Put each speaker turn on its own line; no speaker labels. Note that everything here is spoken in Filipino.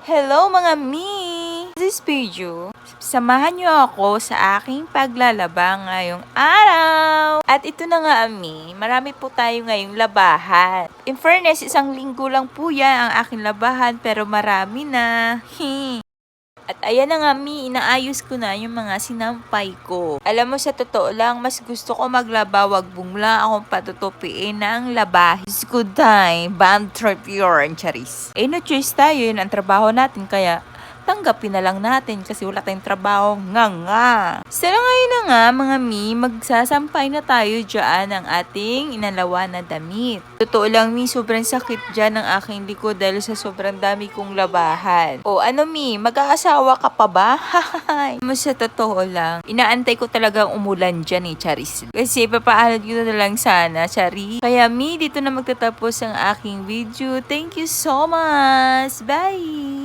Hello mga mi! This video, samahan niyo ako sa aking paglalaba ngayong araw. At ito na nga mi, marami po tayo ngayong labahan. In fairness, isang linggo lang po yan ang aking labahan pero marami na. At ayan na nga mi, inaayos ko na yung mga sinampay ko. Alam mo sa totoo lang, mas gusto ko maglaba, wag bumla akong patutupiin ng labahin. It's good time, band trip yun, charis. No choice tayo, yun ang trabaho natin, kaya tanggapin na lang natin kasi wala tayong trabaho nga. So ngayon na nga mga mi, magsasampay na tayo dyan ng ating inalawa na damit. Totoo lang mi, sobrang sakit dyan ng aking likod dahil sa sobrang dami kong labahan. O ano mi, mag-aasawa ka pa ba? Sa totoo lang, inaantay ko talagang umulan dyan Charis. Kasi papaalad ko na lang sana, Charis. Kaya mi, dito na magtatapos ang aking video. Thank you so much! Bye!